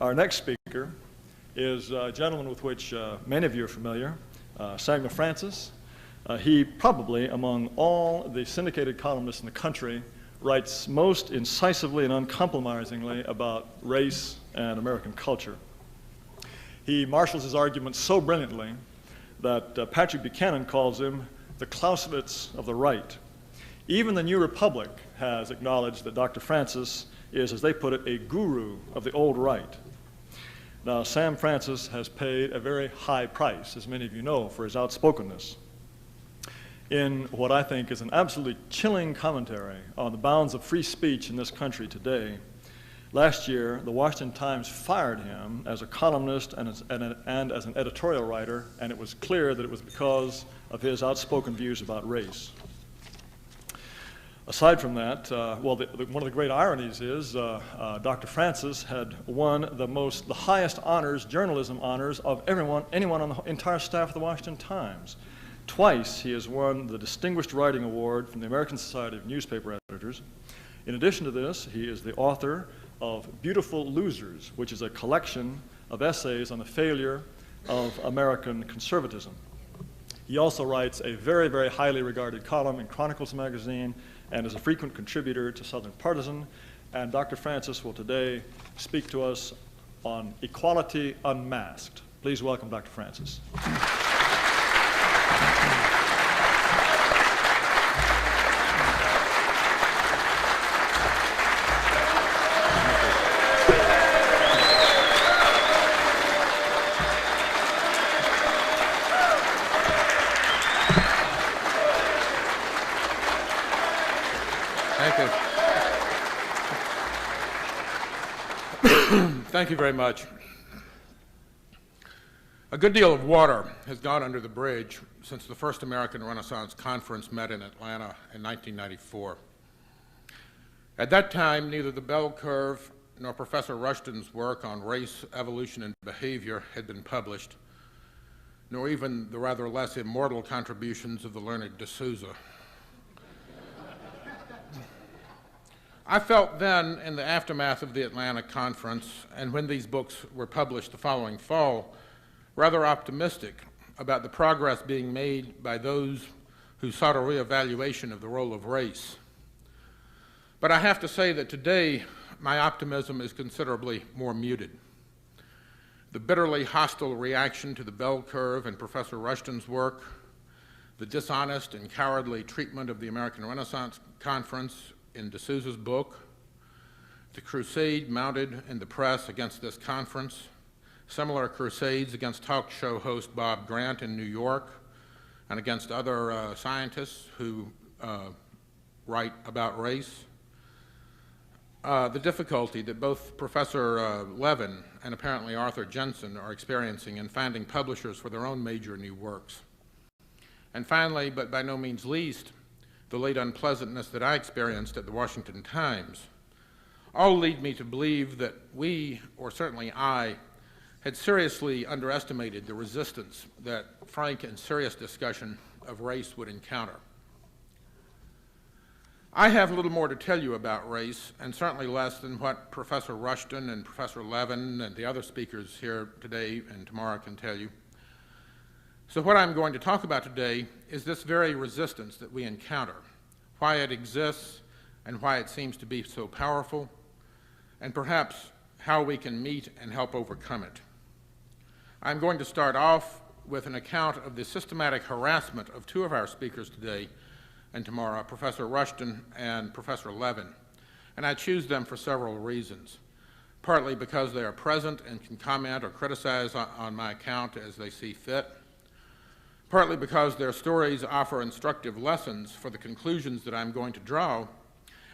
Our next speaker is a gentleman with which many of you are familiar, Samuel Francis. He probably, among all the syndicated columnists in the country, writes most incisively and uncompromisingly about race and American culture. He marshals his arguments so brilliantly that Patrick Buchanan calls him the Clausewitz of the right. Even the New Republic has acknowledged that Dr. Francis is, as they put it, a guru of the old right. Now, Sam Francis has paid a very high price, as many of you know, for his outspokenness. In what I think is an absolutely chilling commentary on the bounds of free speech in this country today, last year, the Washington Times fired him as a columnist and as an editorial writer, and it was clear that it was because of his outspoken views about race. Aside from that, one of the great ironies is Dr. Francis had won the highest honors, journalism honors, of anyone on the entire staff of the Washington Times. Twice he has won the Distinguished Writing Award from the American Society of Newspaper Editors. In addition to this, he is the author of Beautiful Losers, which is a collection of essays on the failure of American conservatism. He also writes a very, very highly regarded column in Chronicles magazine and is a frequent contributor to Southern Partisan. And Dr. Francis will today speak to us on Equality Unmasked. Please welcome Dr. Francis. Thank you very much. A good deal of water has gone under the bridge since the first American Renaissance Conference met in Atlanta in 1994. At that time, neither the bell curve nor Professor Rushton's work on race, evolution, and behavior had been published, nor even the rather less immortal contributions of the learned de Souza. I felt then, in the aftermath of the Atlanta conference, and when these books were published the following fall, rather optimistic about the progress being made by those who sought a reevaluation of the role of race. But I have to say that today, my optimism is considerably more muted. The bitterly hostile reaction to the bell curve and Professor Rushton's work, the dishonest and cowardly treatment of the American Renaissance Conference in de Souza's book, the crusade mounted in the press against this conference, similar crusades against talk show host Bob Grant in New York, and against other scientists who write about race, the difficulty that both Professor Levin and apparently Arthur Jensen are experiencing in finding publishers for their own major new works. And finally, but by no means least, the late unpleasantness that I experienced at the Washington Times, all lead me to believe that we, or certainly I, had seriously underestimated the resistance that frank and serious discussion of race would encounter. I have little more to tell you about race, and certainly less than what Professor Rushton and Professor Levin and the other speakers here today and tomorrow can tell you. So what I'm going to talk about today is this very resistance that we encounter, why it exists and why it seems to be so powerful, and perhaps how we can meet and help overcome it. I'm going to start off with an account of the systematic harassment of two of our speakers today and tomorrow, Professor Rushton and Professor Levin, and I choose them for several reasons. Partly because they are present and can comment or criticize on my account as they see fit, partly because their stories offer instructive lessons for the conclusions that I'm going to draw,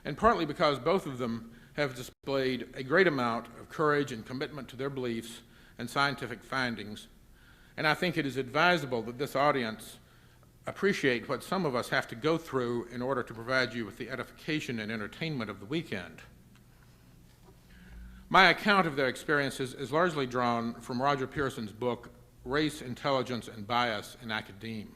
and partly because both of them have displayed a great amount of courage and commitment to their beliefs and scientific findings, and I think it is advisable that this audience appreciate what some of us have to go through in order to provide you with the edification and entertainment of the weekend. My account of their experiences is largely drawn from Roger Pearson's book, Race, Intelligence, and Bias in Academe,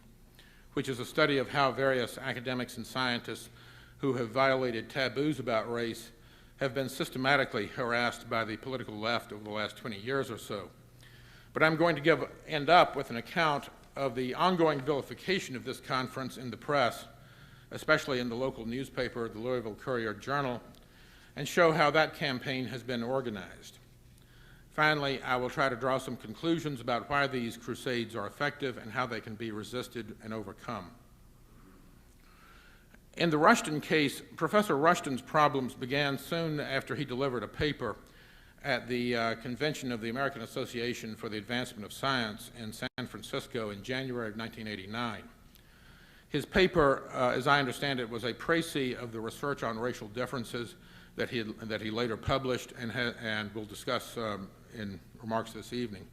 which is a study of how various academics and scientists who have violated taboos about race have been systematically harassed by the political left over the last 20 years or so. But I'm going to end up with an account of the ongoing vilification of this conference in the press, especially in the local newspaper, the Louisville Courier-Journal, and show how that campaign has been organized. Finally, I will try to draw some conclusions about why these crusades are effective and how they can be resisted and overcome. In the Rushton case, Professor Rushton's problems began soon after he delivered a paper at the convention of the American Association for the Advancement of Science in San Francisco in January of 1989. His paper, as I understand it, was a précis of the research on racial differences that he later published and will discuss in remarks this evening.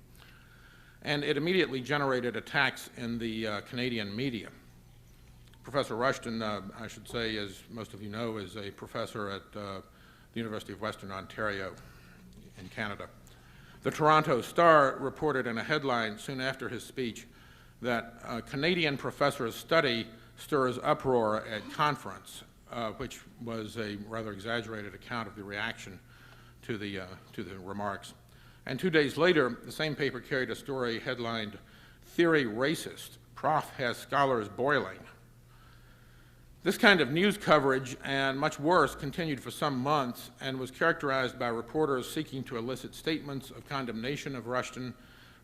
And it immediately generated attacks in the Canadian media. Professor Rushton, I should say, as most of you know, is a professor at the University of Western Ontario in Canada. The Toronto Star reported in a headline soon after his speech that a Canadian professor's study stirs uproar at conference, which was a rather exaggerated account of the reaction to the remarks. And 2 days later, the same paper carried a story headlined, "Theory Racist, Prof has Scholars Boiling." This kind of news coverage, and much worse, continued for some months and was characterized by reporters seeking to elicit statements of condemnation of Rushton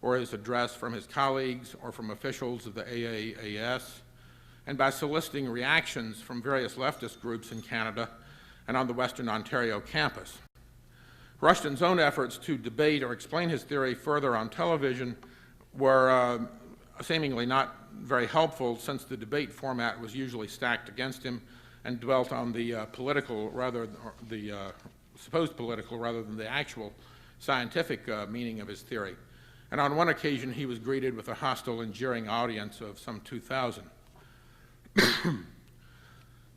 or his address from his colleagues or from officials of the AAAS, and by soliciting reactions from various leftist groups in Canada and on the Western Ontario campus. Rushton's own efforts to debate or explain his theory further on television were seemingly not very helpful, since the debate format was usually stacked against him and dwelt on the supposed political rather than the actual scientific meaning of his theory. And on one occasion, he was greeted with a hostile and jeering audience of some 2,000.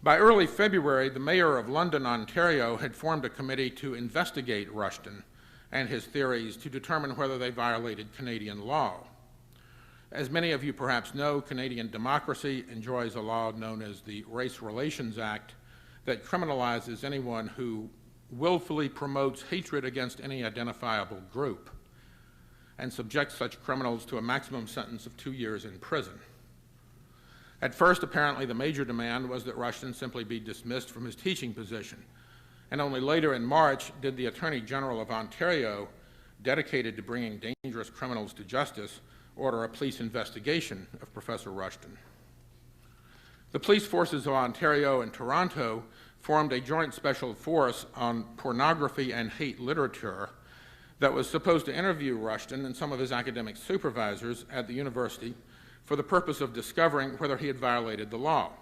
By early February, the mayor of London, Ontario, had formed a committee to investigate Rushton and his theories to determine whether they violated Canadian law. As many of you perhaps know, Canadian democracy enjoys a law known as the Race Relations Act that criminalizes anyone who willfully promotes hatred against any identifiable group and subjects such criminals to a maximum sentence of 2 years in prison. At first, apparently, the major demand was that Rushton simply be dismissed from his teaching position, and only later in March did the Attorney General of Ontario, dedicated to bringing dangerous criminals to justice, order a police investigation of Professor Rushton. The police forces of Ontario and Toronto formed a joint special force on pornography and hate literature that was supposed to interview Rushton and some of his academic supervisors at the university for the purpose of discovering whether he had violated the law.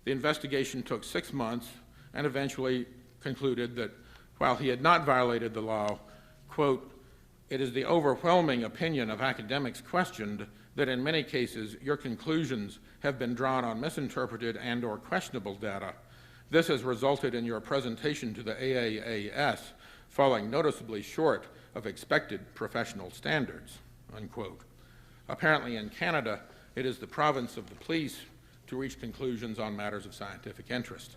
The investigation took 6 months and eventually concluded that while he had not violated the law, quote, "It is the overwhelming opinion of academics questioned that in many cases your conclusions have been drawn on misinterpreted and or questionable data. This has resulted in your presentation to the AAAS falling noticeably short of expected professional standards," unquote. Apparently in Canada, it is the province of the police to reach conclusions on matters of scientific interest.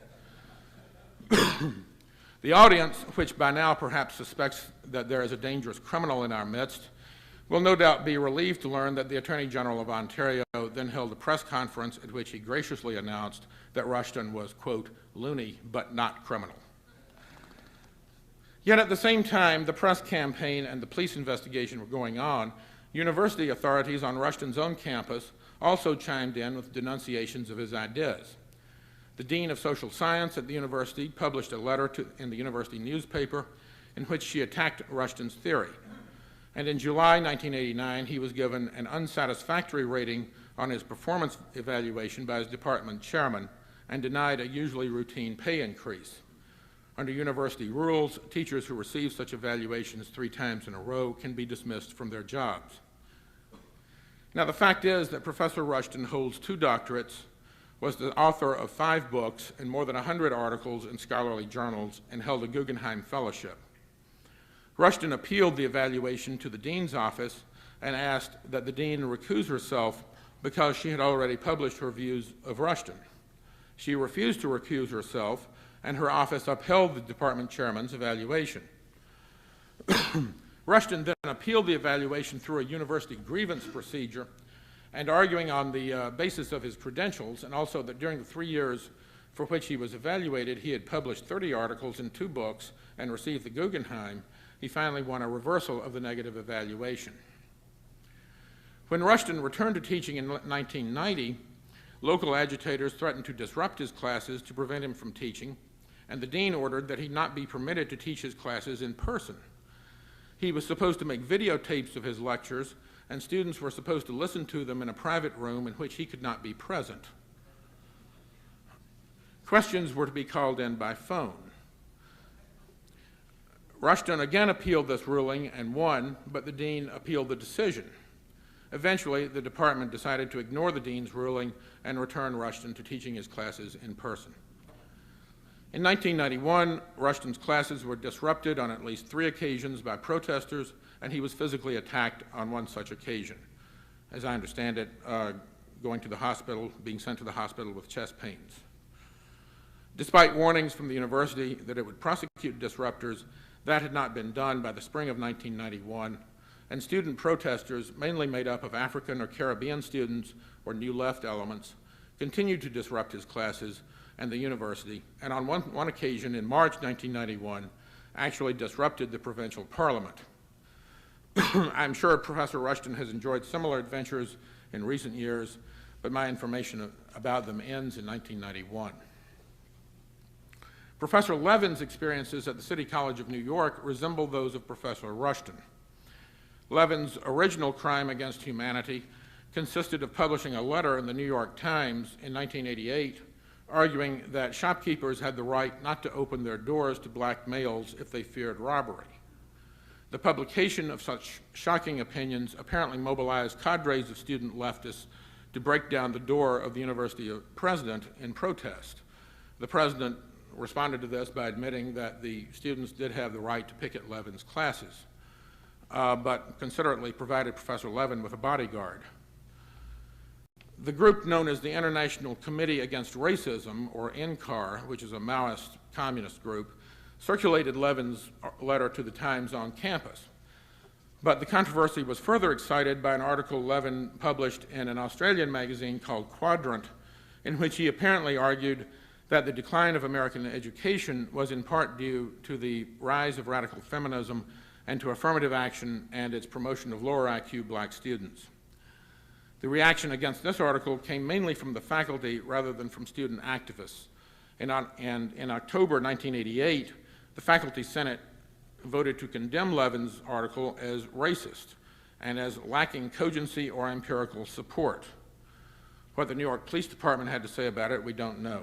The audience, which by now perhaps suspects that there is a dangerous criminal in our midst, will no doubt be relieved to learn that the Attorney General of Ontario then held a press conference at which he graciously announced that Rushton was, quote, "loony but not criminal." Yet at the same time the press campaign and the police investigation were going on, university authorities on Rushton's own campus also chimed in with denunciations of his ideas. The Dean of Social Science at the university published a letter in the university newspaper in which she attacked Rushton's theory. And in July 1989, he was given an unsatisfactory rating on his performance evaluation by his department chairman and denied a usually routine pay increase. Under university rules, teachers who receive such evaluations 3 times in a row can be dismissed from their jobs. Now, the fact is that Professor Rushton holds 2 doctorates, was the author of 5 books and more than 100 articles in scholarly journals, and held a Guggenheim Fellowship. Rushton appealed the evaluation to the dean's office and asked that the dean recuse herself because she had already published her views of Rushton. She refused to recuse herself and her office upheld the department chairman's evaluation. Rushton then appealed the evaluation through a university grievance procedure, and arguing on the basis of his credentials, and also that during the 3 years for which he was evaluated, he had published 30 articles in 2 books and received the Guggenheim, he finally won a reversal of the negative evaluation. When Rushton returned to teaching in 1990, local agitators threatened to disrupt his classes to prevent him from teaching, and the dean ordered that he not be permitted to teach his classes in person. He was supposed to make videotapes of his lectures, and students were supposed to listen to them in a private room in which he could not be present. Questions were to be called in by phone. Rushton again appealed this ruling and won, but the dean appealed the decision. Eventually, the department decided to ignore the dean's ruling and return Rushton to teaching his classes in person. In 1991, Rushton's classes were disrupted on at least 3 occasions by protesters, and he was physically attacked on one such occasion. As I understand it, going to the hospital, being sent to the hospital with chest pains. Despite warnings from the university that it would prosecute disruptors, that had not been done by the spring of 1991, and student protesters, mainly made up of African or Caribbean students or New Left elements, continued to disrupt his classes and the university, and on one occasion in March 1991, actually disrupted the provincial parliament. I'm sure Professor Rushton has enjoyed similar adventures in recent years, but my information about them ends in 1991. Professor Levin's experiences at the City College of New York resemble those of Professor Rushton. Levin's original crime against humanity consisted of publishing a letter in the New York Times in 1988 arguing that shopkeepers had the right not to open their doors to black males if they feared robbery. The publication of such shocking opinions apparently mobilized cadres of student leftists to break down the door of the university president in protest. The president responded to this by admitting that the students did have the right to picket Levin's classes, but considerately provided Professor Levin with a bodyguard. The group known as the International Committee Against Racism, or INCAR, which is a Maoist communist group, circulated Levin's letter to the Times on campus. But the controversy was further excited by an article Levin published in an Australian magazine called Quadrant, in which he apparently argued that the decline of American education was in part due to the rise of radical feminism and to affirmative action and its promotion of lower IQ black students. The reaction against this article came mainly from the faculty rather than from student activists. And in October 1988, the Faculty Senate voted to condemn Levin's article as racist and as lacking cogency or empirical support. What the New York Police Department had to say about it, we don't know.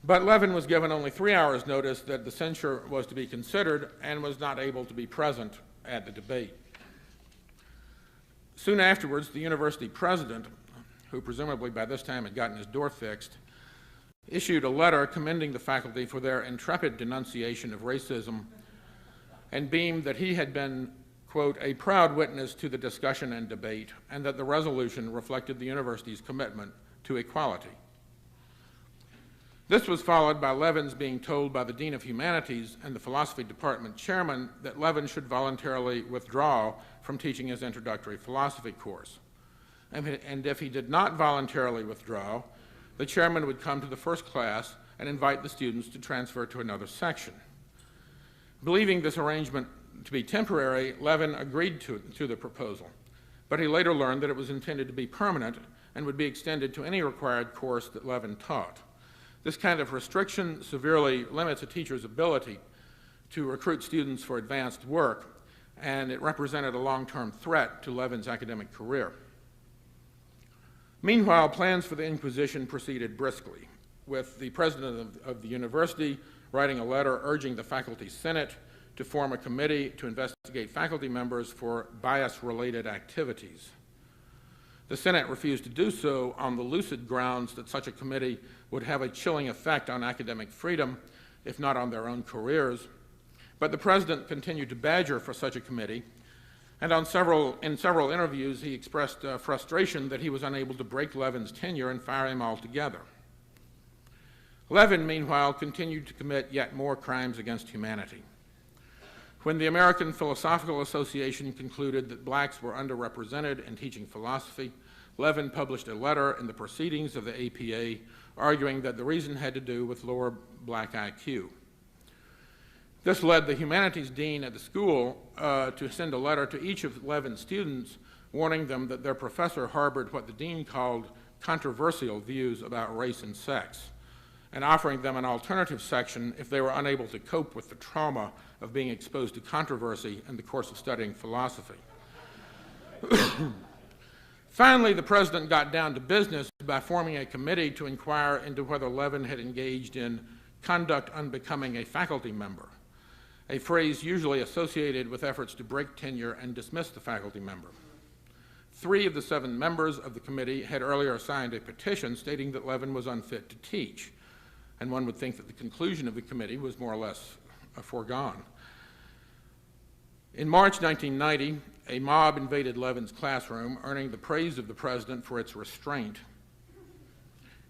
But Levin was given only 3 hours' notice that the censure was to be considered and was not able to be present at the debate. Soon afterwards, the university president, who presumably by this time had gotten his door fixed, issued a letter commending the faculty for their intrepid denunciation of racism and beamed that he had been, quote, a proud witness to the discussion and debate, and that the resolution reflected the university's commitment to equality. This was followed by Levin's being told by the Dean of Humanities and the Philosophy Department chairman that Levin should voluntarily withdraw from teaching his introductory philosophy course. And if he did not voluntarily withdraw, the chairman would come to the first class and invite the students to transfer to another section. Believing this arrangement to be temporary, Levin agreed to the proposal, but he later learned that it was intended to be permanent and would be extended to any required course that Levin taught. This kind of restriction severely limits a teacher's ability to recruit students for advanced work, and it represented a long-term threat to Levin's academic career. Meanwhile, plans for the Inquisition proceeded briskly, with the president of the university writing a letter urging the faculty senate to form a committee to investigate faculty members for bias-related activities. The Senate refused to do so on the lucid grounds that such a committee would have a chilling effect on academic freedom, if not on their own careers. But the president continued to badger for such a committee, and in several interviews he expressed frustration that he was unable to break Levin's tenure and fire him altogether. Levin, meanwhile, continued to commit yet more crimes against humanity. When the American Philosophical Association concluded that blacks were underrepresented in teaching philosophy, Levin published a letter in the Proceedings of the APA arguing that the reason had to do with lower black IQ. This led the humanities dean at the school to send a letter to each of Levin's students warning them that their professor harbored what the dean called controversial views about race and sex, and offering them an alternative section if they were unable to cope with the trauma of being exposed to controversy in the course of studying philosophy. Finally, the president got down to business by forming a committee to inquire into whether Levin had engaged in conduct unbecoming a faculty member, a phrase usually associated with efforts to break tenure and dismiss the faculty member. 3 of the 7 members of the committee had earlier signed a petition stating that Levin was unfit to teach, and one would think that the conclusion of the committee was more or less foregone. In March 1990, a mob invaded Levin's classroom, earning the praise of the president for its restraint.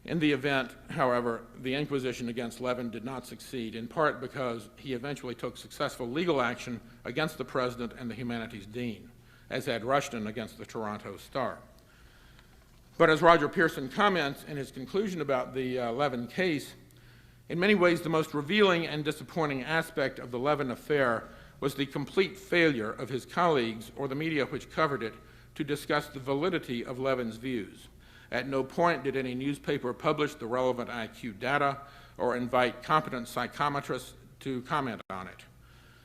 In the event, however, the inquisition against Levin did not succeed, in part because he eventually took successful legal action against the president and the humanities dean, as had Rushton against the Toronto Star. But as Roger Pearson comments in his conclusion about the Levin case, in many ways the most revealing and disappointing aspect of the Levin affair was the complete failure of his colleagues or the media which covered it to discuss the validity of Levin's views. At no point did any newspaper publish the relevant IQ data or invite competent psychometrists to comment on it.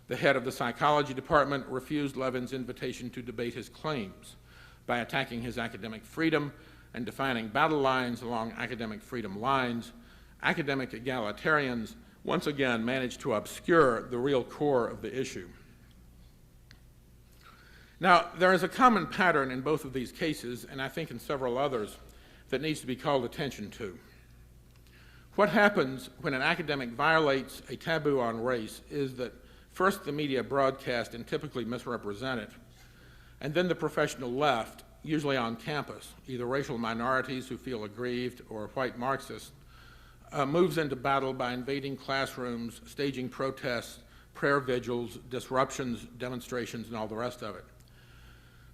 The head of the psychology department refused Levin's invitation to debate his claims by attacking his academic freedom and defining battle lines along academic freedom lines. Academic egalitarians once again managed to obscure the real core of the issue. Now, there is a common pattern in both of these cases, and I think in several others, that needs to be called attention to. What happens when an academic violates a taboo on race is that first the media broadcast and typically misrepresent it, and then the professional left, usually on campus, either racial minorities who feel aggrieved or white Marxists, moves into battle by invading classrooms, staging protests, prayer vigils, disruptions, demonstrations, and all the rest of it.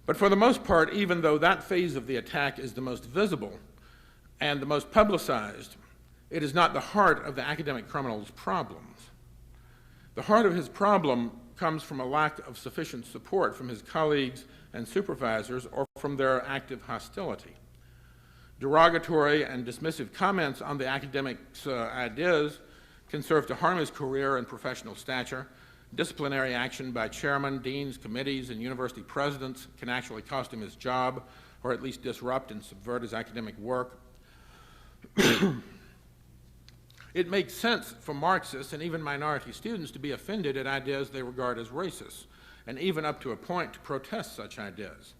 But for the most part, even though that phase of the attack is the most visible and the most publicized, it is not the heart of the academic criminal's problems. The heart of his problem comes from a lack of sufficient support from his colleagues and supervisors or from their active hostility. Derogatory and dismissive comments on the academic's ideas can serve to harm his career and professional stature. Disciplinary action by chairmen, deans, committees, and university presidents can actually cost him his job, or at least disrupt and subvert his academic work. It makes sense for Marxists and even minority students to be offended at ideas they regard as racist, and even up to a point to protest such ideas.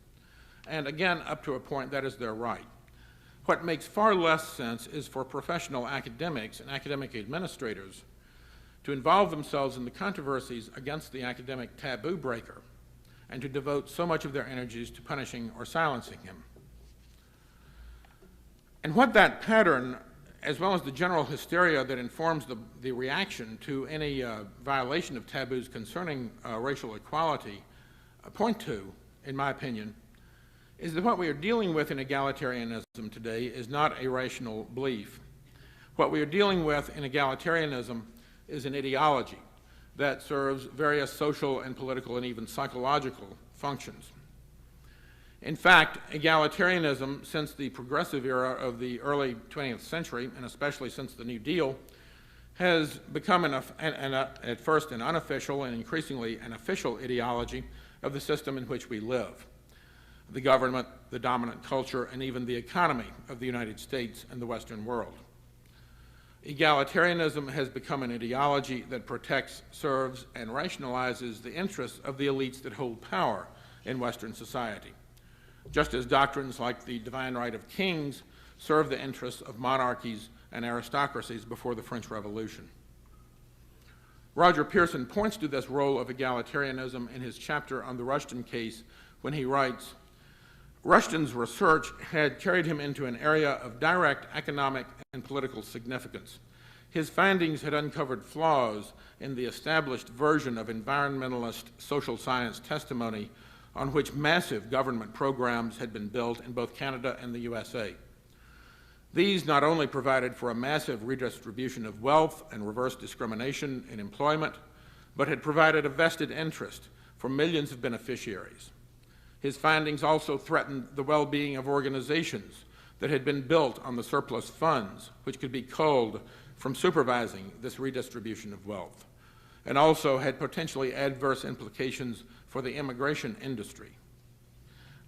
And again, up to a point, that is their right. What makes far less sense is for professional academics and academic administrators to involve themselves in the controversies against the academic taboo breaker and to devote so much of their energies to punishing or silencing him. And what that pattern, as well as the general hysteria that informs the reaction to any violation of taboos concerning racial equality, point to, in my opinion, is that what we are dealing with in egalitarianism today is not a rational belief. What we are dealing with in egalitarianism is an ideology that serves various social and political and even psychological functions. In fact, egalitarianism, since the progressive era of the early 20th century, and especially since the New Deal, has become at first an unofficial and increasingly an official ideology of the system in which we live. The government, the dominant culture, and even the economy of the United States and the Western world. Egalitarianism has become an ideology that protects, serves, and rationalizes the interests of the elites that hold power in Western society, just as doctrines like the divine right of kings serve the interests of monarchies and aristocracies before the French Revolution. Roger Pearson points to this role of egalitarianism in his chapter on the Rushton case when he writes, Rushton's research had carried him into an area of direct economic and political significance. his findings had uncovered flaws in the established version of environmentalist social science testimony on which massive government programs had been built in both Canada and the USA. These not only provided for a massive redistribution of wealth and reverse discrimination in employment, but had provided a vested interest for millions of beneficiaries. His findings also threatened the well-being of organizations that had been built on the surplus funds, which could be culled from supervising this redistribution of wealth, and also had potentially adverse implications for the immigration industry.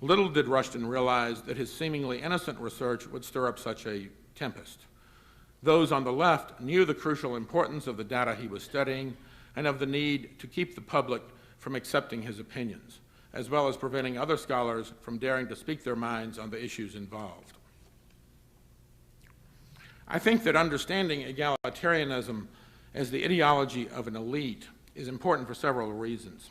Little did Rushton realize that his seemingly innocent research would stir up such a tempest. Those on the left knew the crucial importance of the data he was studying and of the need to keep the public from accepting his opinions, as well as preventing other scholars from daring to speak their minds on the issues involved. I think that understanding egalitarianism as the ideology of an elite is important for several reasons.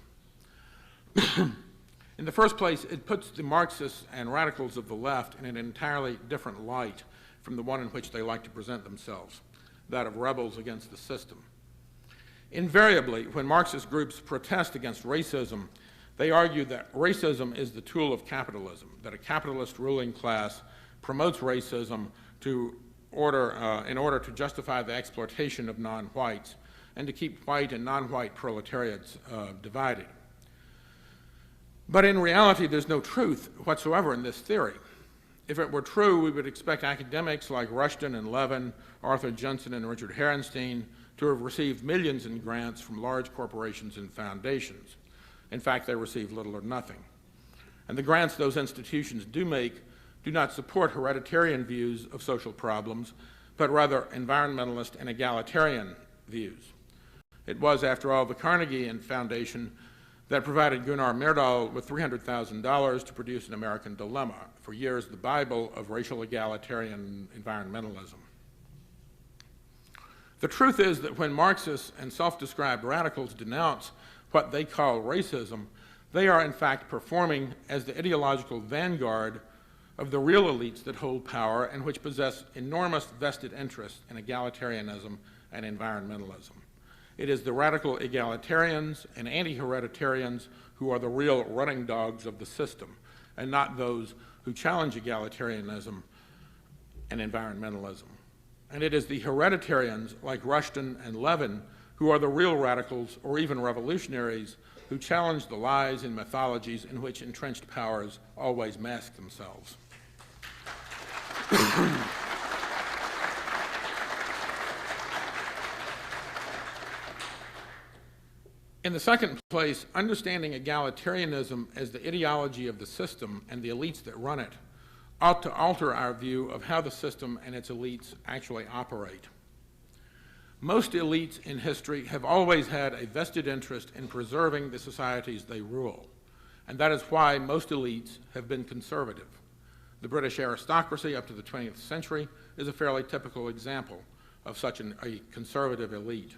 In the first place, it puts the Marxists and radicals of the left in an entirely different light from the one in which they like to present themselves, that of rebels against the system. Invariably, when Marxist groups protest against racism, they argue that racism is the tool of capitalism, that a capitalist ruling class promotes racism in order to justify the exploitation of non-whites and to keep white and non-white proletariats divided. But in reality, there's no truth whatsoever in this theory. If it were true, we would expect academics like Rushton and Levin, Arthur Jensen and Richard Herrenstein to have received millions in grants from large corporations and foundations. In fact, they receive little or nothing. And the grants those institutions do make do not support hereditarian views of social problems, but rather environmentalist and egalitarian views. It was, after all, the Carnegie Foundation that provided Gunnar Myrdal with $300,000 to produce An American Dilemma, for years the Bible of racial egalitarian environmentalism. The truth is that when Marxists and self-described radicals denounce what they call racism, they are in fact performing as the ideological vanguard of the real elites that hold power and which possess enormous vested interest in egalitarianism and environmentalism. It is the radical egalitarians and anti-hereditarians who are the real running dogs of the system, and not those who challenge egalitarianism and environmentalism. And it is the hereditarians like Rushton and Levin who are the real radicals or even revolutionaries who challenge the lies and mythologies in which entrenched powers always mask themselves. In the second place, understanding egalitarianism as the ideology of the system and the elites that run it ought to alter our view of how the system and its elites actually operate. Most elites in history have always had a vested interest in preserving the societies they rule, and that is why most elites have been conservative. The British aristocracy up to the 20th century is a fairly typical example of such a conservative elite.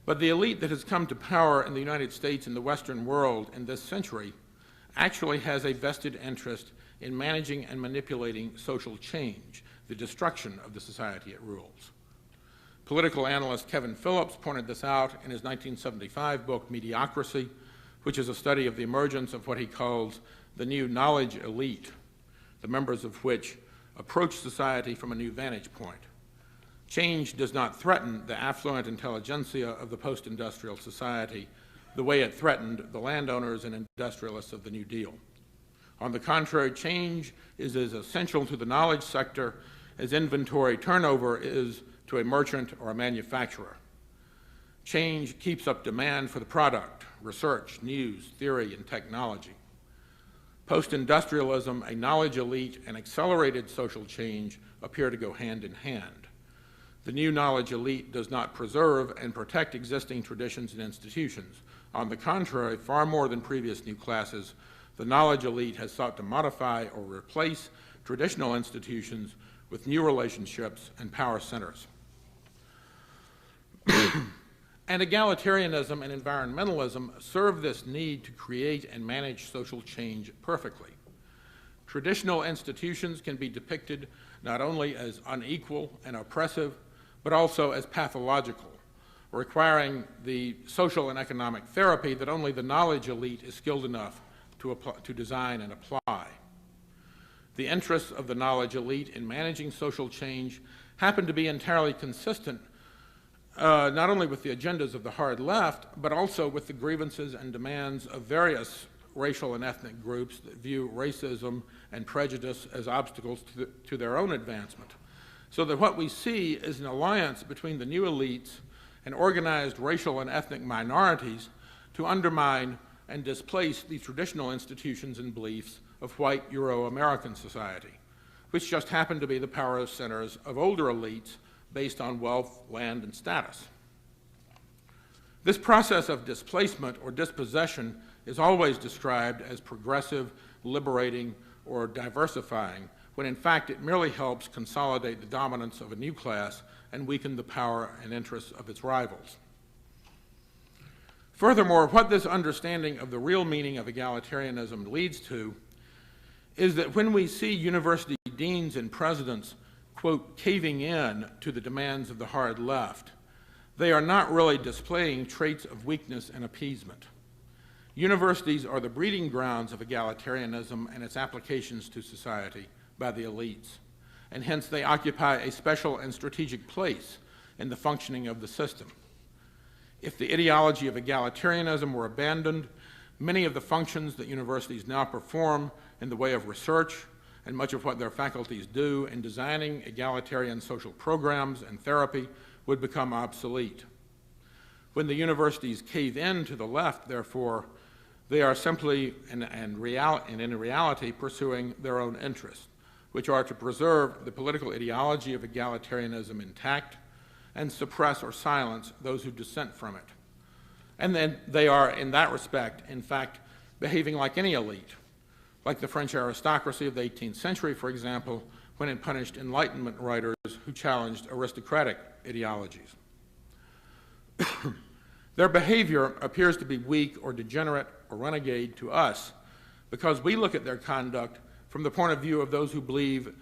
But the elite that has come to power in the United States and the Western world in this century actually has a vested interest in managing and manipulating social change, the destruction of the society it rules. Political analyst Kevin Phillips pointed this out in his 1975 book, Mediocrity, which is a study of the emergence of what he calls the new knowledge elite, the members of which approach society from a new vantage point. Change does not threaten the affluent intelligentsia of the post-industrial society the way it threatened the landowners and industrialists of the New Deal. On the contrary, change is as essential to the knowledge sector as inventory turnover is to a merchant or a manufacturer. Change keeps up demand for the product, research, news, theory, and technology. Post-industrialism, a knowledge elite, and accelerated social change appear to go hand in hand. The new knowledge elite does not preserve and protect existing traditions and institutions. On the contrary, far more than previous new classes, the knowledge elite has sought to modify or replace traditional institutions with new relationships and power centers. And egalitarianism and environmentalism serve this need to create and manage social change perfectly. Traditional institutions can be depicted not only as unequal and oppressive, but also as pathological, requiring the social and economic therapy that only the knowledge elite is skilled enough to design and apply. The interests of the knowledge elite in managing social change happen to be entirely consistent not only with the agendas of the hard left, but also with the grievances and demands of various racial and ethnic groups that view racism and prejudice as obstacles to their own advancement. So that what we see is an alliance between the new elites and organized racial and ethnic minorities to undermine and displace the traditional institutions and beliefs of white Euro-American society, which just happen to be the power centers of older elites based on wealth, land, and status. This process of displacement or dispossession is always described as progressive, liberating, or diversifying, when in fact it merely helps consolidate the dominance of a new class and weaken the power and interests of its rivals. Furthermore, what this understanding of the real meaning of egalitarianism leads to is that when we see university deans and presidents, quote, caving in to the demands of the hard left, they are not really displaying traits of weakness and appeasement. Universities are the breeding grounds of egalitarianism and its applications to society by the elites, and hence they occupy a special and strategic place in the functioning of the system. If the ideology of egalitarianism were abandoned, many of the functions that universities now perform in the way of research and much of what their faculties do in designing egalitarian social programs and therapy would become obsolete. When the universities cave in to the left, therefore, they are simply, and in reality, pursuing their own interests, which are to preserve the political ideology of egalitarianism intact and suppress or silence those who dissent from it. And then they are, in that respect, in fact, behaving like any elite, like the French aristocracy of the 18th century, for example, when it punished Enlightenment writers who challenged aristocratic ideologies. Their behavior appears to be weak or degenerate or renegade to us because we look at their conduct from the point of view of those who believe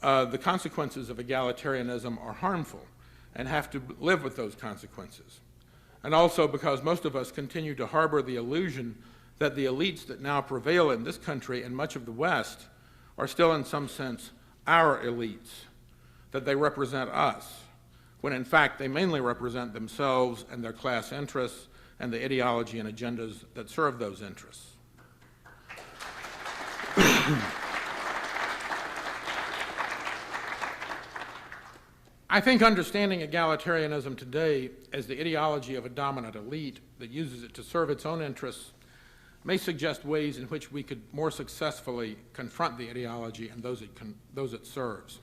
the consequences of egalitarianism are harmful and have to live with those consequences. And also because most of us continue to harbor the illusion that the elites that now prevail in this country and much of the West are still in some sense our elites, that they represent us, when in fact they mainly represent themselves and their class interests and the ideology and agendas that serve those interests. I think understanding egalitarianism today as the ideology of a dominant elite that uses it to serve its own interests may suggest ways in which we could more successfully confront the ideology and those it serves.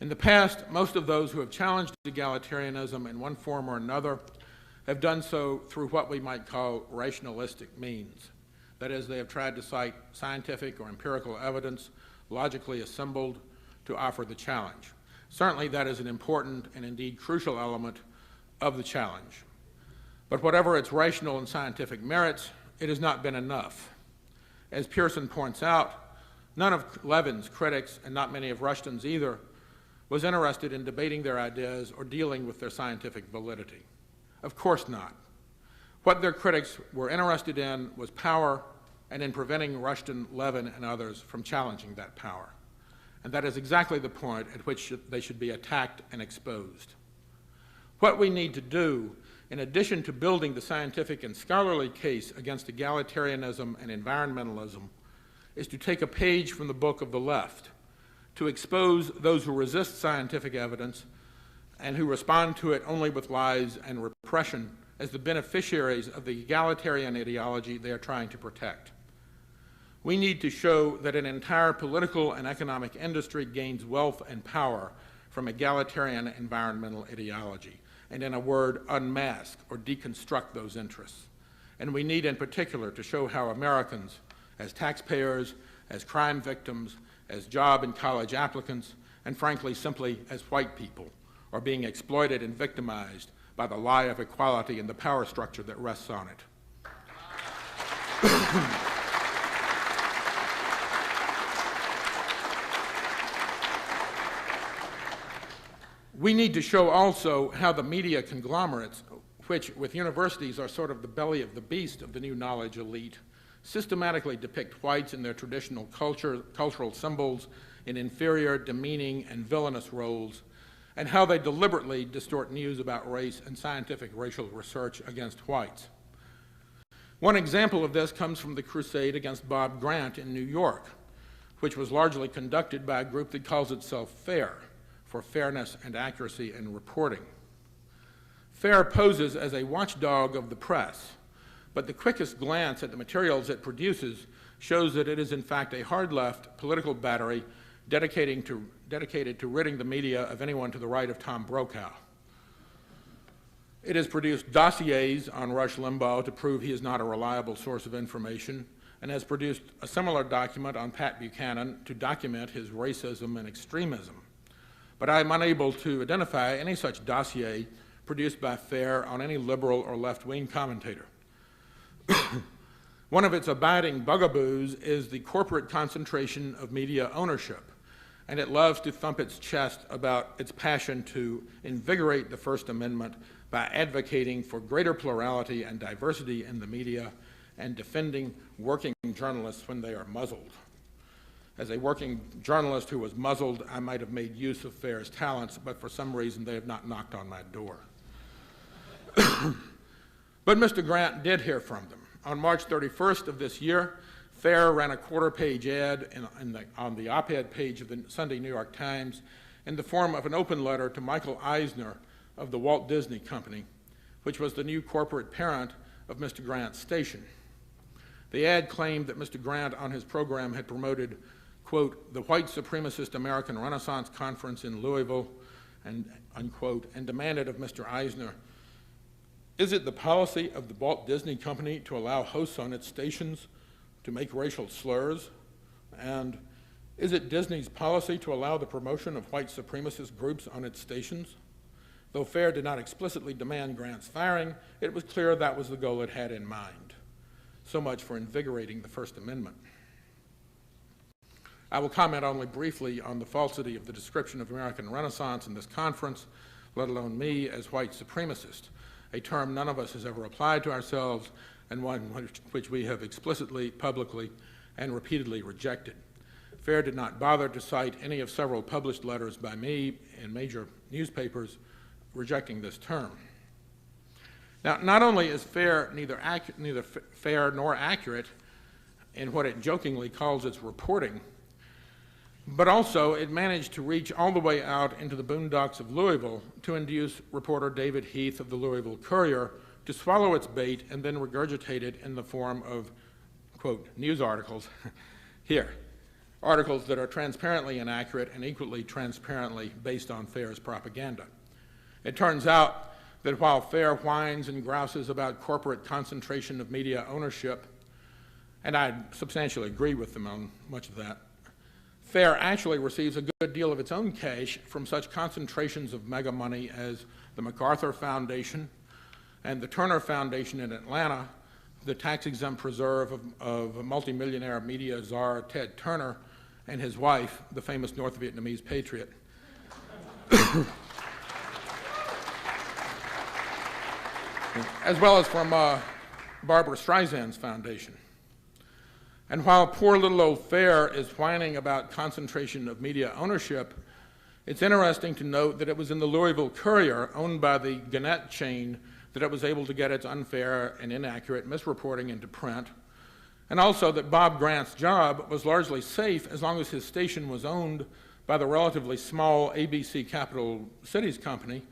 In the past, most of those who have challenged egalitarianism in one form or another have done so through what we might call rationalistic means. That is, they have tried to cite scientific or empirical evidence logically assembled to offer the challenge. Certainly that is an important and indeed crucial element of the challenge. But whatever its rational and scientific merits, it has not been enough. As Pearson points out, none of Levin's critics, and not many of Rushton's either, was interested in debating their ideas or dealing with their scientific validity. Of course not. What their critics were interested in was power and in preventing Rushton, Levin, and others from challenging that power. And that is exactly the point at which they should be attacked and exposed. What we need to do, in addition to building the scientific and scholarly case against egalitarianism and environmentalism, is to take a page from the book of the left, to expose those who resist scientific evidence and who respond to it only with lies and repression as the beneficiaries of the egalitarian ideology they are trying to protect. We need to show that an entire political and economic industry gains wealth and power from egalitarian environmental ideology, and in a word, unmask or deconstruct those interests. And we need in particular to show how Americans, as taxpayers, as crime victims, as job and college applicants, and frankly simply as white people, are being exploited and victimized by the lie of equality and the power structure that rests on it. We need to show also how the media conglomerates, which with universities are sort of the belly of the beast of the new knowledge elite, systematically depict whites in their traditional cultural symbols in inferior, demeaning, and villainous roles, and how they deliberately distort news about race and scientific racial research against whites. One example of this comes from the crusade against Bob Grant in New York, which was largely conducted by a group that calls itself FAIR, for fairness and accuracy in reporting. FAIR poses as a watchdog of the press, but the quickest glance at the materials it produces shows that it is in fact a hard-left political battery dedicated to ridding the media of anyone to the right of Tom Brokaw. It has produced dossiers on Rush Limbaugh to prove he is not a reliable source of information, and has produced a similar document on Pat Buchanan to document his racism and extremism. But I am unable to identify any such dossier produced by FAIR on any liberal or left-wing commentator. One of its abiding bugaboos is the corporate concentration of media ownership, and it loves to thump its chest about its passion to invigorate the First Amendment by advocating for greater plurality and diversity in the media and defending working journalists when they are muzzled. As a working journalist who was muzzled, I might have made use of FAIR's talents, but for some reason they have not knocked on my door. But Mr. Grant did hear from them. On March 31st of this year, FAIR ran a quarter-page ad on the op-ed page of the Sunday New York Times in the form of an open letter to Michael Eisner of the Walt Disney Company, which was the new corporate parent of Mr. Grant's station. The ad claimed that Mr. Grant on his program had promoted, quote, the white supremacist American Renaissance Conference in Louisville, and, unquote, and demanded of Mr. Eisner, is it the policy of the Walt Disney Company to allow hosts on its stations to make racial slurs? And is it Disney's policy to allow the promotion of white supremacist groups on its stations? Though FAIR did not explicitly demand Grant's firing, it was clear that was the goal it had in mind. So much for invigorating the First Amendment. I will comment only briefly on the falsity of the description of American Renaissance in this conference, let alone me as white supremacist, a term none of us has ever applied to ourselves and one which we have explicitly, publicly, and repeatedly rejected. FAIR did not bother to cite any of several published letters by me in major newspapers rejecting this term. Now, not only is FAIR neither fair nor accurate in what it jokingly calls its reporting, but also it managed to reach all the way out into the boondocks of Louisville to induce reporter David Heath of the Louisville Courier to swallow its bait and then regurgitate it in the form of, quote, news articles here, articles that are transparently inaccurate and equally transparently based on FAIR's propaganda. It turns out that while FAIR whines and grouses about corporate concentration of media ownership, and I substantially agree with them on much of that, FAIR actually receives a good deal of its own cash from such concentrations of mega money as the MacArthur Foundation and the Turner Foundation in Atlanta, the tax-exempt preserve of multimillionaire media czar Ted Turner and his wife, the famous North Vietnamese patriot. As well as from Barbara Streisand's foundation. And while poor little old FAIR is whining about concentration of media ownership, it's interesting to note that it was in the Louisville Courier, owned by the Gannett chain, that it was able to get its unfair and inaccurate misreporting into print, and also that Bob Grant's job was largely safe as long as his station was owned by the relatively small ABC Capital Cities Company,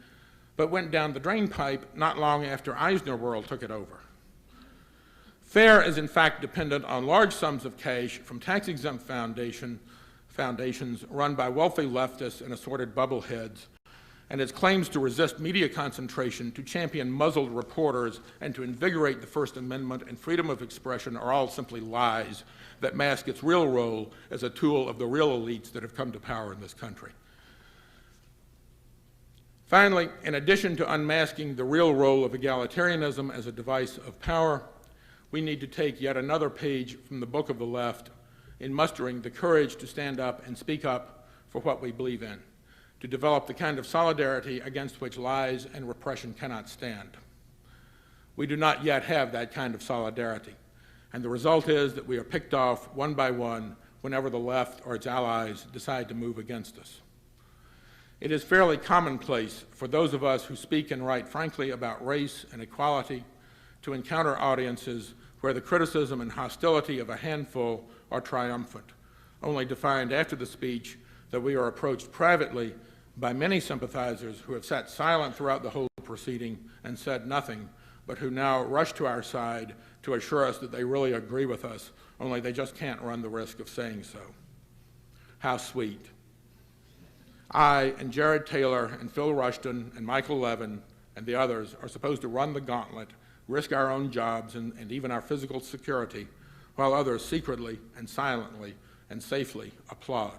but went down the drain pipe not long after Eisner World took it over. FAIR is in fact dependent on large sums of cash from tax-exempt foundations run by wealthy leftists and assorted bubbleheads, and its claims to resist media concentration, to champion muzzled reporters, and to invigorate the First Amendment and freedom of expression are all simply lies that mask its real role as a tool of the real elites that have come to power in this country. Finally, in addition to unmasking the real role of egalitarianism as a device of power, we need to take yet another page from the book of the left in mustering the courage to stand up and speak up for what we believe in. to develop the kind of solidarity against which lies and repression cannot stand. We do not yet have that kind of solidarity, and the result is that we are picked off one by one whenever the left or its allies decide to move against us. It is fairly commonplace for those of us who speak and write frankly about race and equality to encounter audiences where the criticism and hostility of a handful are triumphant, only to find after the speech that we are approached privately by many sympathizers who have sat silent throughout the whole proceeding and said nothing, but who now rush to our side to assure us that they really agree with us, only they just can't run the risk of saying so. How sweet. I and Jared Taylor and Phil Rushton and Michael Levin and the others are supposed to run the gauntlet, risk our own jobs and even our physical security, while others secretly and silently and safely applaud.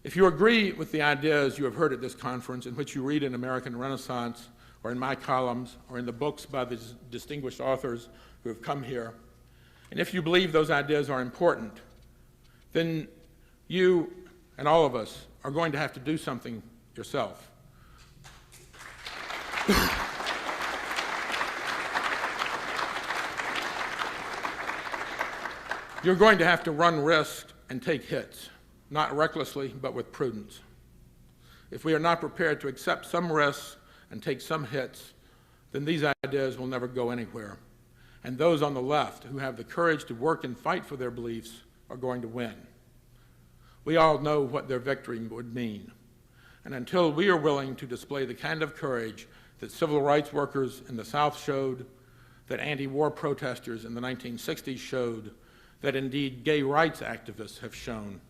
If you agree with the ideas you have heard at this conference, in which you read in American Renaissance, or in my columns, or in the books by the distinguished authors who have come here, and if you believe those ideas are important, then you and all of us are going to have to do something yourself. You're going to have to run risk and take hits, not recklessly, but with prudence. If we are not prepared to accept some risks and take some hits, then these ideas will never go anywhere. And those on the left who have the courage to work and fight for their beliefs are going to win. We all know what their victory would mean. And until we are willing to display the kind of courage that civil rights workers in the South showed, that anti-war protesters in the 1960s showed, that indeed gay rights activists have shown,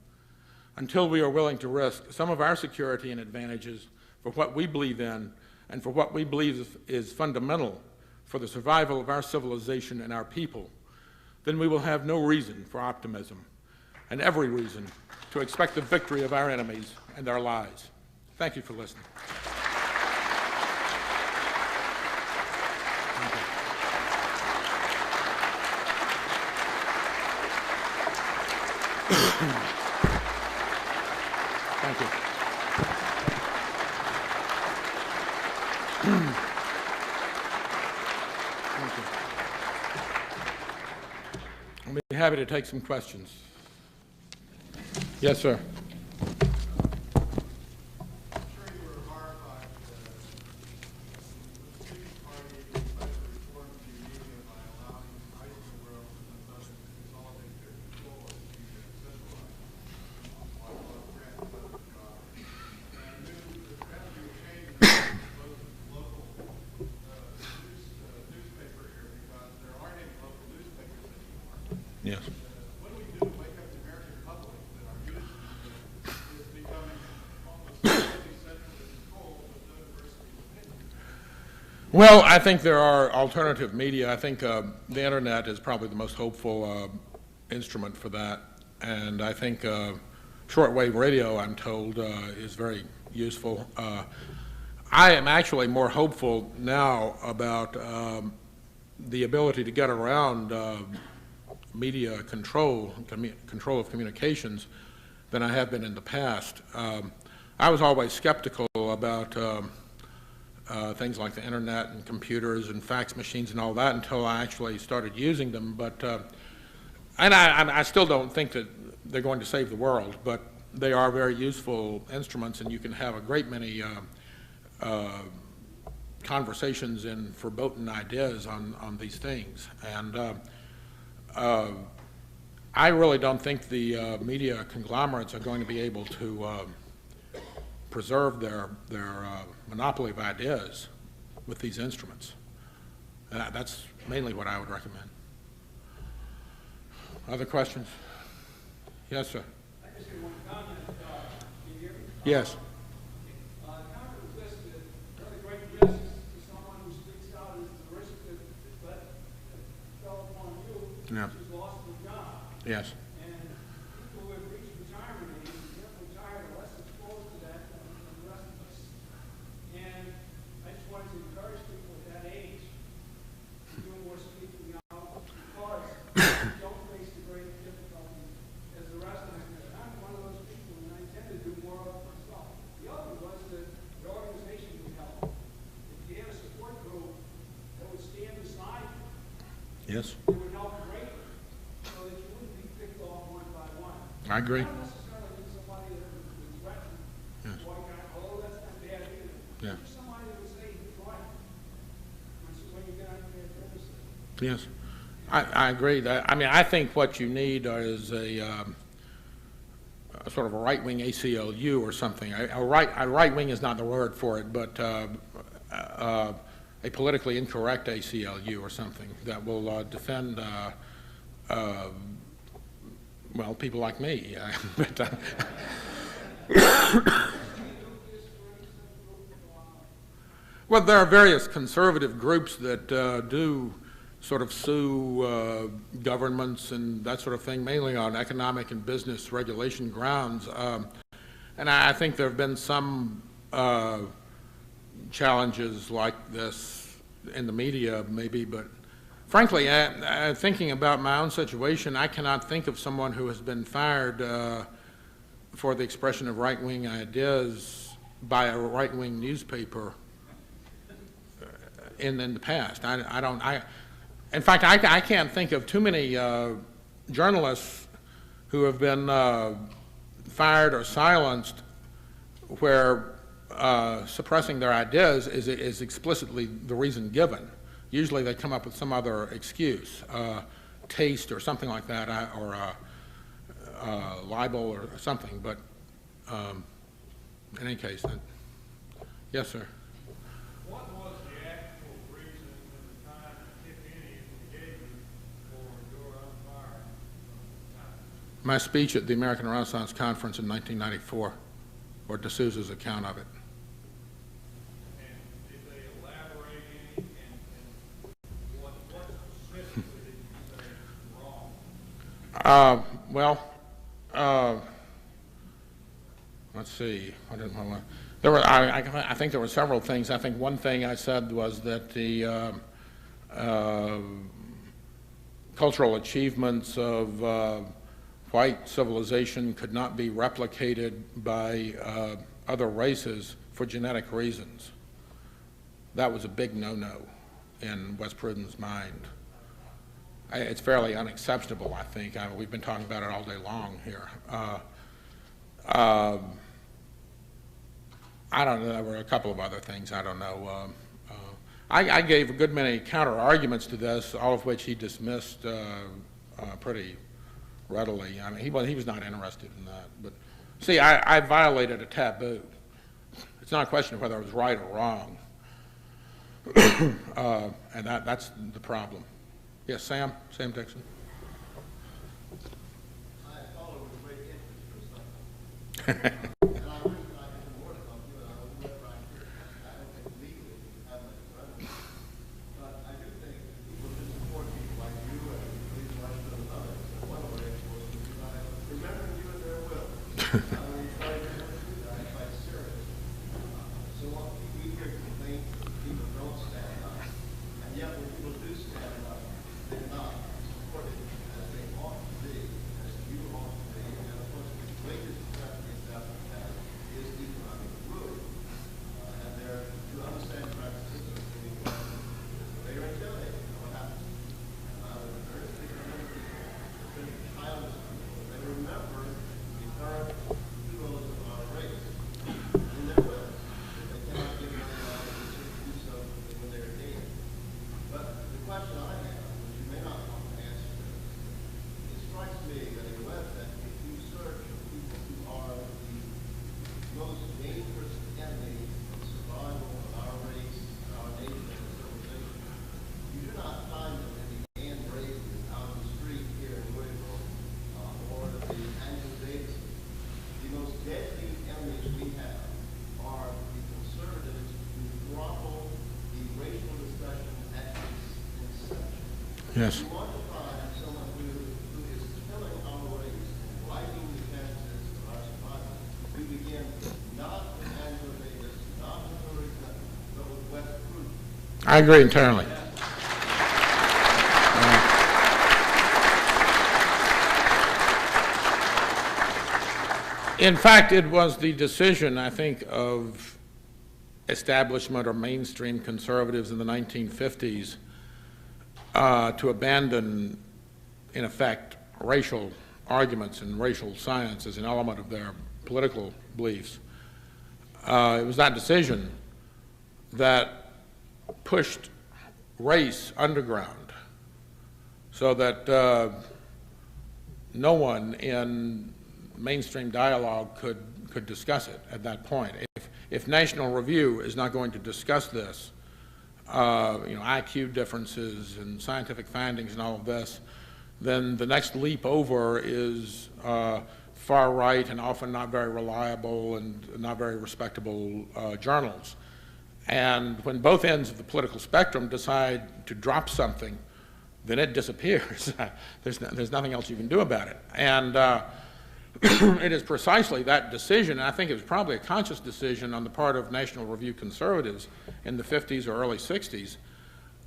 until we are willing to risk some of our security and advantages for what we believe in and for what we believe is fundamental for the survival of our civilization and our people, then we will have no reason for optimism and every reason to expect the victory of our enemies and our lies. Thank you for listening. Thank you. Thank you. I'll be happy to take some questions. Yes, sir. Yes. What do we do to wake up the American public that our news is becoming almost totally centrally controlled with no diversity of opinion? Well, I think there are alternative media. I think the internet is probably the most hopeful instrument for that. And I think shortwave radio, I'm told, is very useful. I am actually more hopeful now about the ability to get around media control of communications than I have been in the past. I was always skeptical about things like the internet and computers and fax machines and all that until I actually started using them. But and I still don't think that they're going to save the world, but they are very useful instruments, and you can have a great many conversations and verboten ideas on these things. And I really don't think the media conglomerates are going to be able to preserve their monopoly of ideas with these instruments. That's mainly what I would recommend. Other questions? Yes, sir. I just have one comment. Can you hear me? Yes. Comment was this, that one of the great risks to someone who speaks out is the risk that fell upon you, Yeah. which is loss of a job. Yes. And people who have reached retirement age, and get retired, are less exposed to that than the rest of us. And I just wanted to encourage people at that age to do more speaking out, because you don't face the great difficulty as the rest of us. I'm one of those people, and I tend to do more of it myself. Yes, It would help greatly, so that you wouldn't be picked off one by one. I agree. Not necessarily need somebody that would threaten Yes. white guy, although that's not bad either. Yeah. Just somebody that would say he's right. When you get out there and criticism. Yes, I agree. I mean, I think what you need is a sort of a right-wing ACLU or something. A right-wing is not the word for it, but a politically incorrect ACLU or something that will defend, well, people like me. But, well, there are various conservative groups that do sort of sue governments and that sort of thing, mainly on economic and business regulation grounds. And I think there have been some challenges like this in the media, maybe, but frankly, thinking about my own situation, I cannot think of someone who has been fired for the expression of right-wing ideas by a right-wing newspaper in the past. In fact, I can't think of too many journalists who have been fired or silenced where suppressing their ideas is explicitly the reason given. Usually they come up with some other excuse, taste or something like that, or libel or something. But in any case, yes, sir. What was the actual reason at the time, if any, it gave you for your unfiring time? My speech at the American Renaissance Conference in 1994, or D'Souza's account of it. And did they elaborate any, and what specifically did you say was wrong? Let's see. There were, I think there were several things. I think one thing I said was that the cultural achievements of white civilization could not be replicated by other races for genetic reasons. That was a big no-no in West Prudden's mind. It's fairly unacceptable, I think. We've been talking about it all day long here. I don't know, there were a couple of other things, I don't know. I gave a good many counter-arguments to this, all of which he dismissed pretty readily. I mean, he was not interested in that. But see, I violated a taboo. It's not a question of whether it was right or wrong. And that's the problem. Yes, Sam Dixon. I followed with great interest for a second. And I wish that I had more to help you, and I would whoever I could. I don't think legally you have my friend. But I do think people should support people like you and Philippe Rushton and others. And one way, of course, would be by remembering you in their will. I mean, try to remember you, that I'm quite serious. So we hear complaints that people don't stand up. And yet when people do stand up, they're not supported as they ought to be, as you ought to be. And of course, the greatest threat the establishment has is economic ruin. And they're, to understand practices of living well, they are intimidated. You know what happens? And I would earnestly commend people, especially childish people, they remember the current heroes of our race in their will. They cannot give money out, they should do so when they're dead. But the question I have, which you may not want to answer, it strikes me that if you search for people who are the most dangerous enemies of survival of our race, our nation, and civilization, you do not find them in the hand races out on the street here in Louisville or the Angela Davis. The most deadly enemies we have are the conservatives who throttle the racial discussion at its inception. Yes. We want to find someone who is killing our race, blighting the chances of our survival. We begin not with Angela Davis, not with Hillary Clinton, but with West Prudden. I agree entirely. In fact, it was the decision, I think, of establishment or mainstream conservatives in the 1950s to abandon, in effect, racial arguments and racial science as an element of their political beliefs. It was that decision that pushed race underground so that no one in mainstream dialogue could discuss it at that point. If National Review is not going to discuss this, IQ differences and scientific findings and all of this, then the next leap over is far right and often not very reliable and not very respectable journals. And when both ends of the political spectrum decide to drop something, then it disappears. There's nothing else you can do about it. And it is precisely that decision, and I think it was probably a conscious decision on the part of National Review conservatives in the 50s or early 60s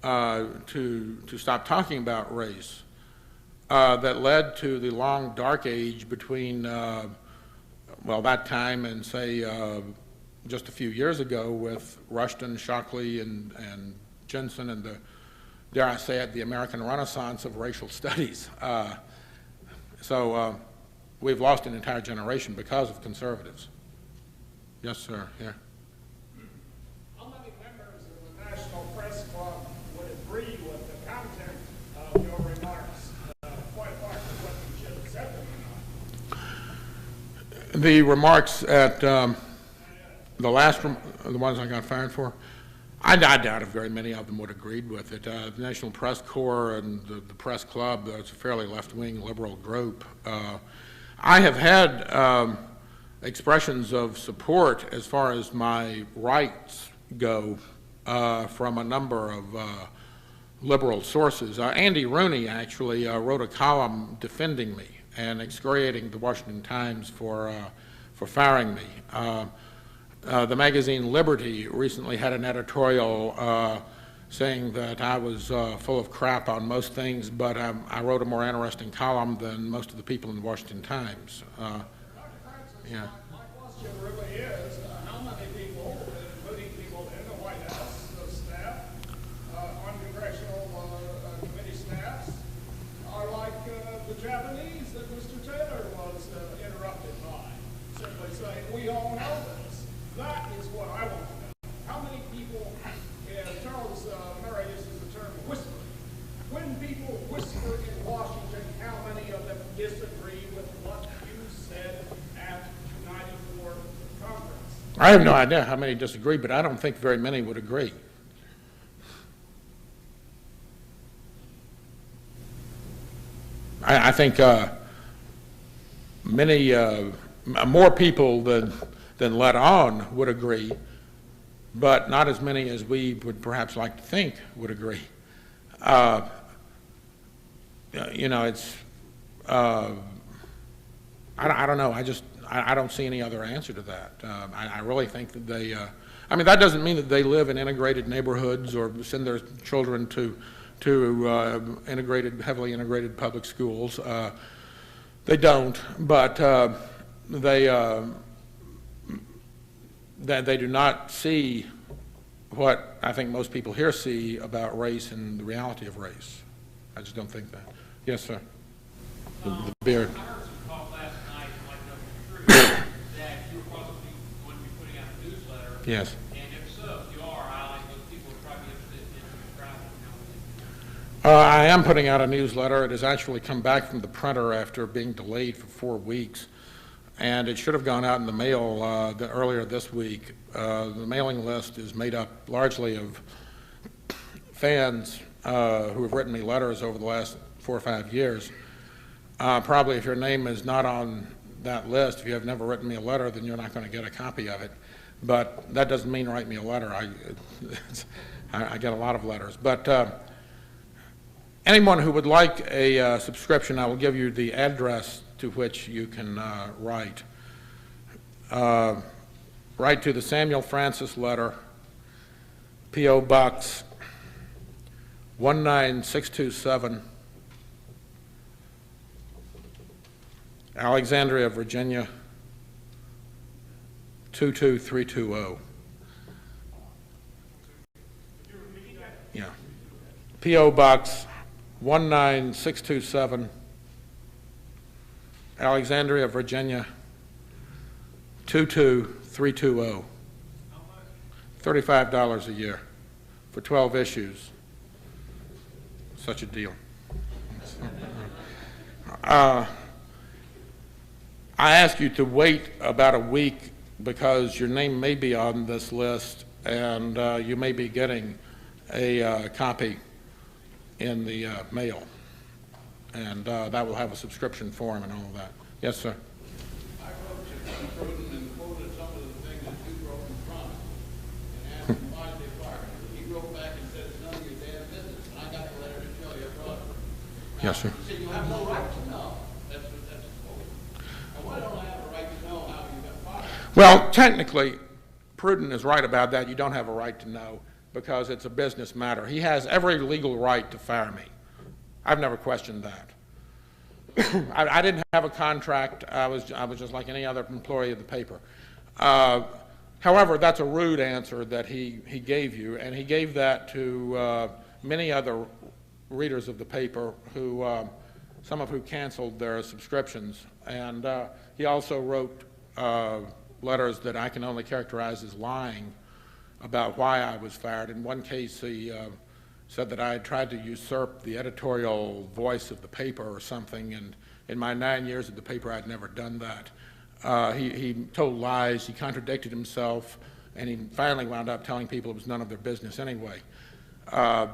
to stop talking about race, that led to the long dark age between, that time and say just a few years ago with Rushton, Shockley, and Jensen, and the, dare I say it, the American Renaissance of racial studies. We've lost an entire generation because of conservatives. Yes, sir. Here. How many members of the National Press Club would agree with the content of your remarks, quite apart from what you should have said them? The remarks at the last, the ones I got fired for, I doubt if very many of them would have agreed with it. The National Press Corps and the Press Club, that's a fairly left-wing liberal group. I have had expressions of support as far as my rights go from a number of liberal sources. Andy Rooney actually wrote a column defending me and excoriating the Washington Times for firing me. The magazine Liberty recently had an editorial saying that I was full of crap on most things, but I wrote a more interesting column than most of the people in the Washington Times. Dr. Francis, Yeah. my question really is, how many people, including people in the White House, the staff, on congressional committee staffs, are like the Japanese that Mr. Taylor was interrupted by, simply saying, we all know this. That is what I want to know. How many people, Charles Murray uses the term whispering. When people whisper in Washington, how many of them disagree with what you said at the 94 conference? I have no idea how many disagree, but I don't think very many would agree. I think many more people than let on would agree, but not as many as we would perhaps like to think would agree. It's I don't know. I don't see any other answer to that. I really think that they. That doesn't mean that they live in integrated neighborhoods or send their children to heavily integrated public schools. They don't, but they do not see what I think most people here see about race and the reality of race. I just don't think that. Yes, sir. The beard. I heard some talk last night, like nothing true, that you're possibly going to be putting out a newsletter. Yes. And if so, if you are, I like those people who probably interested in travel. I am putting out a newsletter. It has actually come back from the printer after being delayed for 4 weeks. And it should have gone out in the mail earlier this week. The mailing list is made up largely of fans who have written me letters over the last 4 or 5 years. Probably if your name is not on that list, if you have never written me a letter, then you're not going to get a copy of it. But that doesn't mean write me a letter. I get a lot of letters. But anyone who would like a subscription, I will give you the address to which you can write. Write to the Samuel Francis letter, P.O. Box 19627, Alexandria, Virginia 22320. Yeah. P.O. Box 19627, Alexandria, Virginia, 22320. $35 a year for 12 issues. Such a deal. I ask you to wait about a week because your name may be on this list and you may be getting a copy in the mail. And that will have a subscription form and all of that. Yes, sir. I wrote to Pruden and quoted some of the things that you wrote in front and asked him why they fired him. He wrote back and said, it's none of your damn business. And I got a letter to show you across. Yes, sir. He said, you have no right to know. That's the quote. And why don't I have a right to know how you got fired? Well, technically, Pruden is right about that. You don't have a right to know because it's a business matter. He has every legal right to fire me. I've never questioned that. I didn't have a contract. I was just like any other employee of the paper. However, that's a rude answer that he gave you, and he gave that to many other readers of the paper who, some of who canceled their subscriptions. And he also wrote letters that I can only characterize as lying about why I was fired. In one case, he said that I had tried to usurp the editorial voice of the paper or something, and in my 9 years at the paper, I'd never done that. He told lies, he contradicted himself, and he finally wound up telling people it was none of their business anyway. I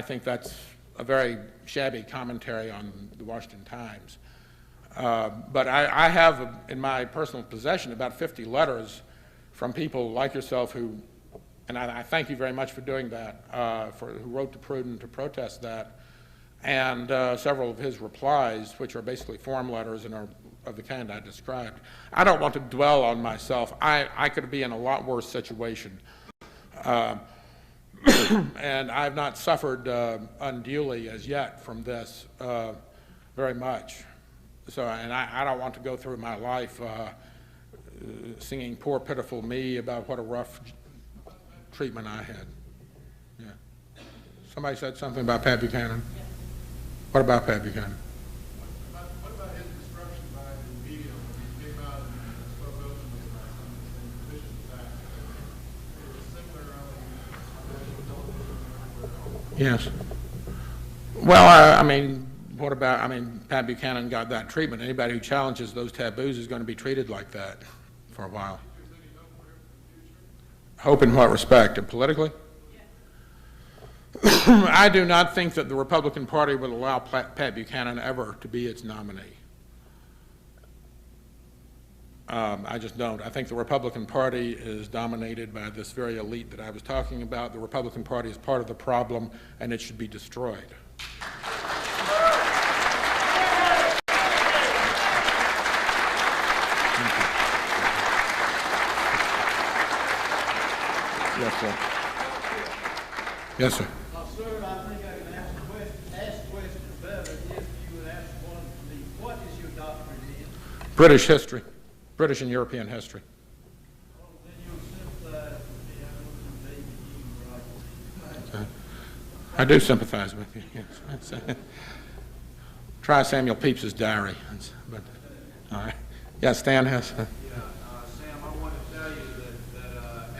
think that's a very shabby commentary on the Washington Times. But I have in my personal possession about 50 letters from people like yourself who, and I thank you very much for doing that, who wrote to Pruden to protest that, and several of his replies, which are basically form letters and are of the kind I described. I don't want to dwell on myself. I could be in a lot worse situation. And I've not suffered unduly as yet from this very much. So, and I don't want to go through my life singing poor pitiful me about what a rough treatment I had. Yeah. Somebody said something about Pat Buchanan. What about Pat Buchanan? What about his destruction by the media when he came out and spoke openly about some of the things, vicious acts? It was similar on national television and everywhere else. Yes. Well, I mean, what about, Pat Buchanan got that treatment. Anybody who challenges those taboos is going to be treated like that for a while. Hope in what respect? Politically? I do not think that the Republican Party would allow Pat Buchanan ever to be its nominee. I just don't. I think the Republican Party is dominated by this very elite that I was talking about. The Republican Party is part of the problem, and it should be destroyed. Yes, sir. Yes, sir. Sir, I think I can ask questions better if you would ask one to me. What is your doctorate in? British history, British and European history. Oh, then you'll sympathize with me. I wouldn't be right. I do sympathize with you, yes. Try Samuel Pepys's diary. But, all right. Yeah, Stan has. Sam, I want to tell you that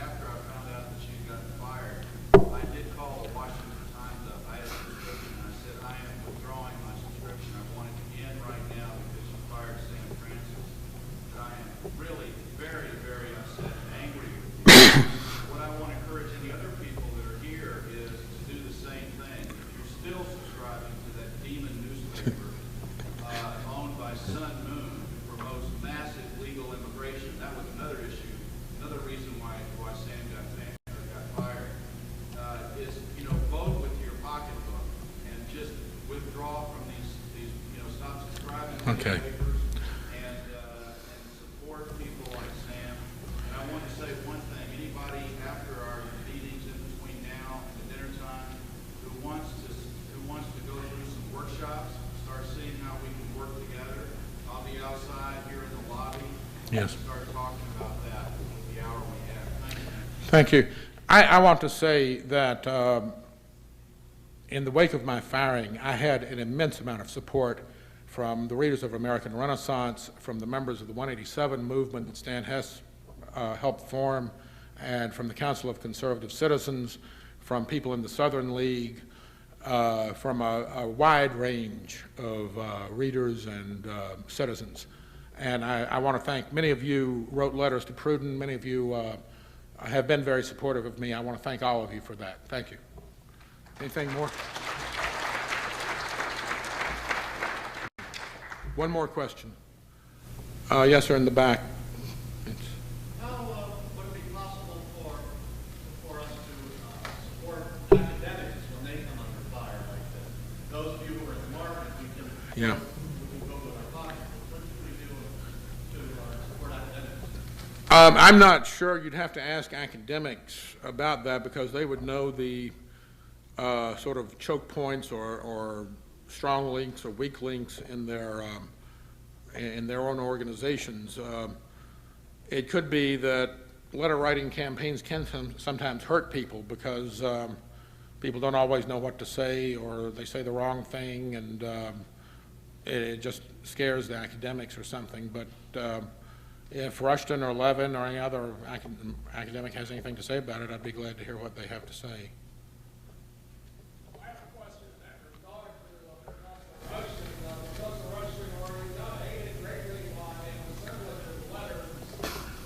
after I found out that you got fired, I did call the Washington Times up. I had a subscription, and I said, I am withdrawing my subscription. I want it to end right now because you fired Sam Francis. And I am really very, very upset and angry with you. What I want to encourage any other people that are here is to do the same thing. If you're still subscribing to that demon newspaper owned by Sun Moon, who promotes massive legal immigration, that was another issue, another reason why Sam got fired, is, vote with your pocketbook and just withdraw from these stop subscribing to Okay. newspapers and support people like Sam. And I want to say one thing, anybody after our meetings in between now and the dinner time who wants to go through some workshops, start seeing how we can work together, I'll be outside here in the lobby. Yes. Start talking about that with the hour we have. Thank you. Thank you. I want to say that in the wake of my firing, I had an immense amount of support from the readers of American Renaissance, from the members of the 187 movement that Stan Hess helped form, and from the Council of Conservative Citizens, from people in the Southern League, from a wide range of readers and citizens. And I want to thank, many of you wrote letters to Pruden, many of you have been very supportive of me. I want to thank all of you for that. Thank you. Anything more? One more question. Yes, sir, in the back. How would it be possible for us to support academics when they come under fire like this? Those of you who are in the market, we can go with our pockets. What should we do to support academics? I'm not sure. You'd have to ask academics about that because they would know the sort of choke points or strong links or weak links in their own organizations. It could be that letter writing campaigns can sometimes hurt people because people don't always know what to say, or they say the wrong thing, and it just scares the academics or something. But if Rushton or Levin or any other academic has anything to say about it, I'd be glad to hear what they have to say. I have a question in that regard to Rushton. Because of Rushton already got aided greatly by an assemblage of letters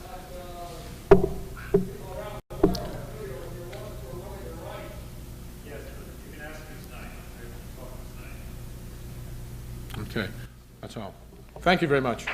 that people around the world have feel if you're ones who are willing to write. Yes, you can ask me tonight. I will talk tonight. Okay, that's all. Thank you very much.